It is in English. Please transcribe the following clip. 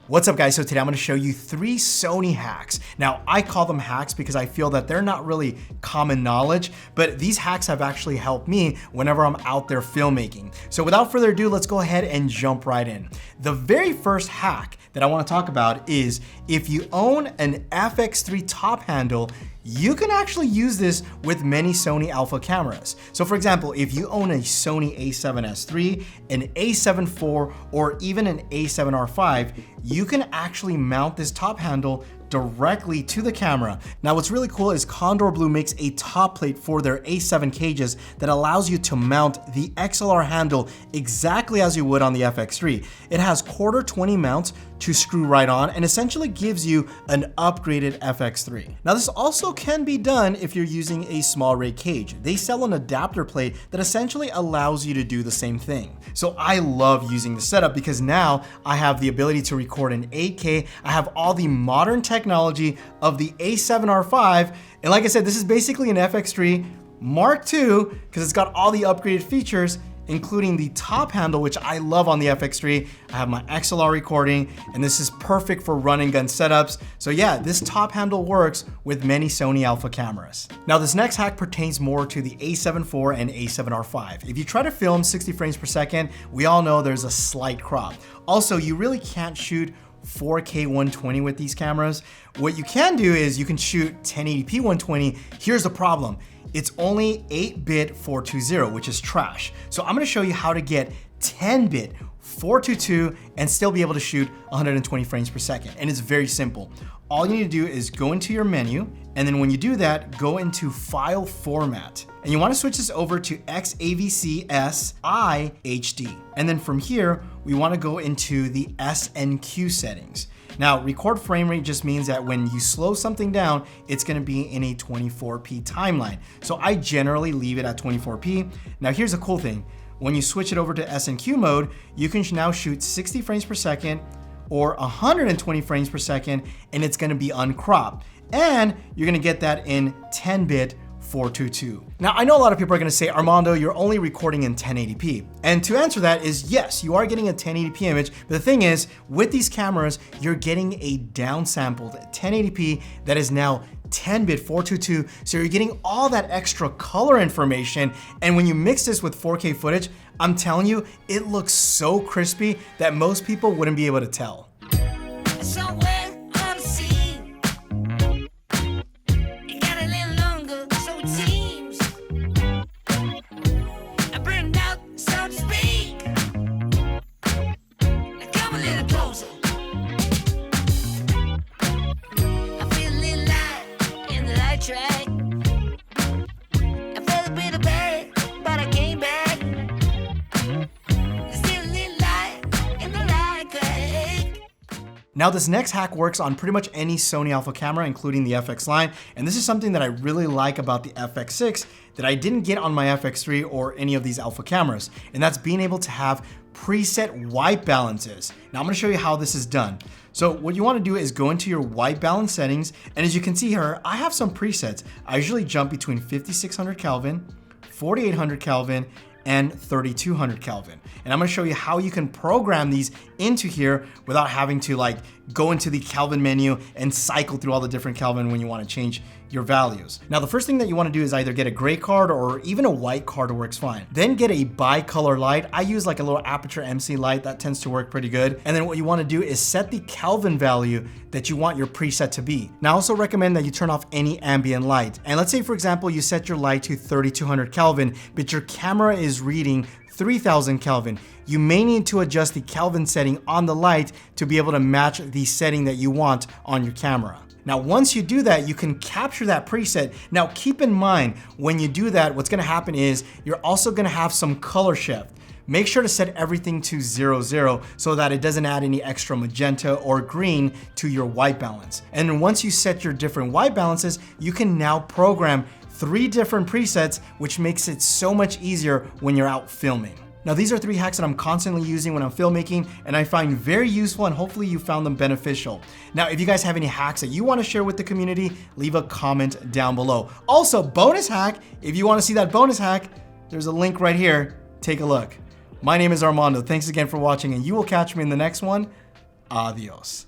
What's up guys? So today I'm gonna show you 3 Sony hacks. Now I call them hacks because I feel that they're not really common knowledge, but these hacks have actually helped me whenever I'm out there filmmaking. So without further ado, let's go ahead and jump right in. The very first hack that I wanna talk about is if you own an FX3 top handle, you can actually use this with many Sony Alpha cameras. So for example, if you own a Sony a7S III, an a7 IV, or even an a7R5, you can actually mount this top handle directly to the camera. Now what's really cool is Condor Blue makes a top plate for their A7 cages that allows you to mount the XLR handle exactly as you would on the FX3. It has 1/4 mounts to screw right on and essentially gives you an upgraded FX3. Now this also can be done if you're using a small rate cage. They sell an adapter plate that essentially allows you to do the same thing. So I love using the setup because now I have the ability to record in 8K. I have all the modern technology of the a7R5. And like I said, this is basically an FX3 Mark II because it's got all the upgraded features, including the top handle, which I love on the FX3. I have my XLR recording, and this is perfect for run and gun setups. So yeah, this top handle works with many Sony Alpha cameras. Now this next hack pertains more to the a7 IV and a7R5. If you try to film 60 frames per second, we all know there's a slight crop. Also, you really can't shoot 4K 120 with these cameras. What you can do is you can shoot 1080p 120. Here's the problem. It's only 8-bit 420, which is trash. So I'm gonna show you how to get 10-bit 422 and still be able to shoot 120 frames per second. And it's very simple. All you need to do is go into your menu, and then when you do that, go into File Format. And you wanna switch this over to XAVC-SI HD. And then from here, we wanna go into the SNQ settings. Now, record frame rate just means that when you slow something down, it's gonna be in a 24p timeline. So I generally leave it at 24p. Now here's a cool thing. When you switch it over to SNQ mode, you can now shoot 60 frames per second or 120 frames per second, and it's gonna be uncropped. And you're gonna get that in 10-bit 422. Now, I know a lot of people are gonna say, Armando, you're only recording in 1080p. And to answer that is yes, you are getting a 1080p image, but the thing is, with these cameras, you're getting a downsampled 1080p that is now 10-bit 422, so you're getting all that extra color information, and when you mix this with 4K footage, I'm telling you, it looks so crispy that most people wouldn't be able to tell. Now this next hack works on pretty much any Sony Alpha camera, including the FX line, and this is something that I really like about the FX6 that I didn't get on my FX3 or any of these Alpha cameras, and that's being able to have preset white balances. Now I'm gonna show you how this is done. So what you wanna do is go into your white balance settings, and as you can see here, I have some presets. I usually jump between 5600 Kelvin, 4800 Kelvin, and 3200 Kelvin. And I'm gonna show you how you can program these into here without having to like go into the Kelvin menu and cycle through all the different Kelvin when you wanna change your values. Now the first thing that you wanna do is either get a gray card or even a white card works fine. Then get a bicolor light. I use like a little aperture MC light, that tends to work pretty good. And then what you wanna do is set the Kelvin value that you want your preset to be. Now I also recommend that you turn off any ambient light. And let's say for example, you set your light to 3200 Kelvin, but your camera is reading 3000 Kelvin. You may need to adjust the Kelvin setting on the light to be able to match the setting that you want on your camera. Now, once you do that, you can capture that preset. Now, keep in mind, when you do that, what's gonna happen is you're also gonna have some color shift. Make sure to set everything to 0, so that it doesn't add any extra magenta or green to your white balance. And once you set your different white balances, you can now program 3 different presets, which makes it so much easier when you're out filming. Now these are 3 hacks that I'm constantly using when I'm filmmaking and I find very useful, and hopefully you found them beneficial. Now if you guys have any hacks that you want to share with the community, leave a comment down below. Also, bonus hack, if you want to see that bonus hack, there's a link right here. Take a look. My name is Armando. Thanks again for watching, and you will catch me in the next one. Adios.